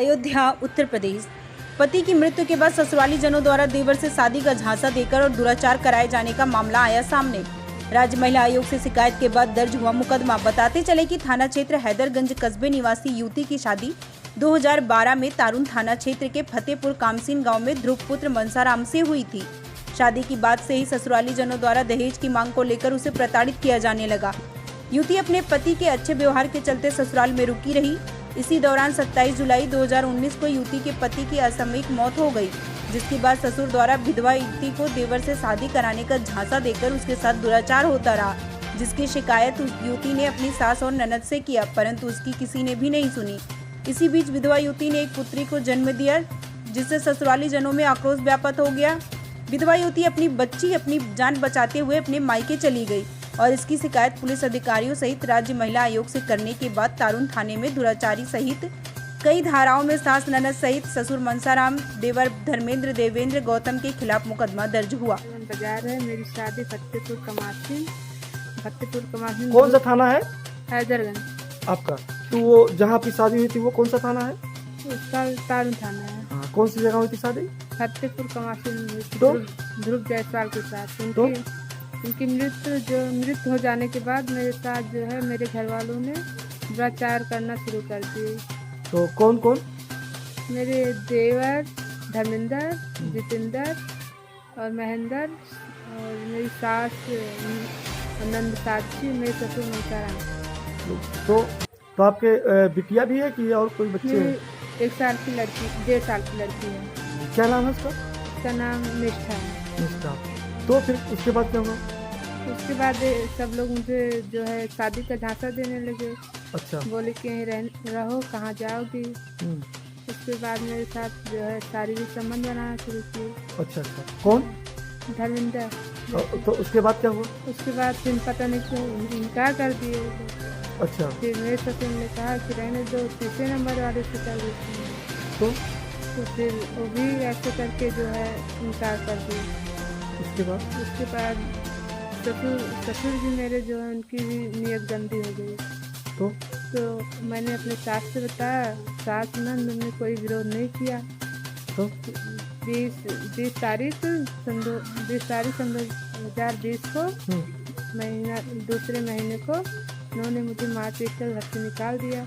अयोध्या उत्तर प्रदेश। पति की मृत्यु के बाद ससुराली जनों द्वारा देवर से शादी का झांसा देकर और दुराचार कराए जाने का मामला आया सामने। राज्य महिला आयोग से शिकायत के बाद दर्ज हुआ मुकदमा। बताते चले कि थाना क्षेत्र हैदरगंज कस्बे निवासी युवती की शादी 2012 में तारुण थाना क्षेत्र के फतेहपुर कामसीन गांव में ध्रुव पुत्र मनसाराम से हुई थी। शादी की बात से ही ससुराली जनों द्वारा दहेज की मांग को लेकर उसे प्रताड़ित किया जाने लगा। युवती अपने पति के अच्छे व्यवहार के चलते ससुराल में रुकी रही। इसी दौरान 27 जुलाई 2019 को युवती के पति की असामयिक मौत हो गई, जिसके बाद ससुर द्वारा विधवा युवती को देवर से शादी कराने का झांसा देकर उसके साथ दुराचार होता रहा, जिसकी शिकायत युवती ने अपनी सास और ननद से किया, परंतु उसकी किसी ने भी नहीं सुनी। इसी बीच विधवा युवती ने एक पुत्री को जन्म दिया, जिससे ससुराली जनों में आक्रोश व्याप्त हो गया। विधवा युवती अपनी जान बचाते हुए अपने मायके चली गई और इसकी शिकायत पुलिस अधिकारियों सहित राज्य महिला आयोग से करने के बाद तारुण थाने में दुराचारी सहित कई धाराओं में सास ननद सहित ससुर मनसाराम, देवर धर्मेंद्र, देवेंद्र गौतम के खिलाफ मुकदमा दर्ज हुआ। बाजार है, मेरी शादी फतेहपुर कमासीन। कौन सा थाना है? हैदरगंज। आपका तो वो जहाँ आपकी शादी हुई थी वो कौन सा थाना है? उसका तारुण थाना है। हाँ, कौन सी जगह हुई थी शादी? फतेहपुर कमासीन में हुई थी, तो? ध्रुव जायसवाल के साथ। तो? उनकी मृत्यु हो जाने के बाद मेरे साथ जो है मेरे घर वालों ने दुराचार करना शुरू कर दिए। तो कौन कौन? मेरे देवर धर्मेंद्र, जितेंद्र और महेंद्र और मेरी सास नंद साक्षी, मेरे ससुर मनसाराम। तो आपके बिटिया भी है कि और कोई बच्चे हैं? 1 साल की लड़की, 1.5 साल की लड़की है। क्या नाम है उसका? उसका नाम निष्ठा है। निष्ठा। तो फिर उसके बाद क्या हुआ? उसके बाद सब लोग मुझे जो है शादी का झांसा देने लगे। अच्छा। बोले कि यहीं रहो, कहाँ जाओगी। उसके बाद मेरे साथ जो है शारीरिक संबंध बनाना शुरू किए। अच्छा। कौन? धर्मेंद्र। तो उसके बाद क्या हुआ? उसके बाद फिर पता नहीं क्यों इनकार कर दिए। अच्छा। फिर मेरे ससुर ने कहा कि रहने दो, तीसरे नंबर वाले से कर देते हैं। तो फिर वो भी ऐसे करके जो है इनकार कर दिए। उसके बाद ससुर भी मेरे जो है उनकी भी नीयत गंदी हो गई। तो मैंने अपने सास से बताया, सास नंद ने कोई विरोध नहीं किया। तो 20 तारीख सन 2020 को दूसरे महीने को उन्होंने मुझे मार पीट कर घर से निकाल दिया।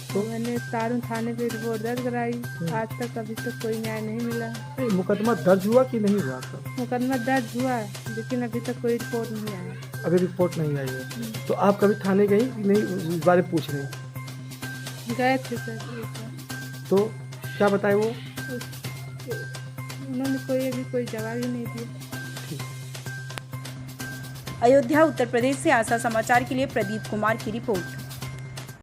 तो मैंने तारुण थाने पे रिपोर्ट दर्ज कराई। आज तक अभी तक कोई न्याय नहीं मिला। मुकदमा दर्ज हुआ कि नहीं हुआ आपका? मुकदमा दर्ज हुआ, लेकिन अभी तक कोई रिपोर्ट नहीं आया। अभी रिपोर्ट नहीं आई है। तो आप कभी थाने गई कि नहीं इस बारे पूछने? गए थे सर। तो क्या बताए वो? उन्होंने कोई जवाब ही नहीं दिया। अयोध्या उत्तर प्रदेश से आशा समाचार के लिए प्रदीप कुमार की रिपोर्ट।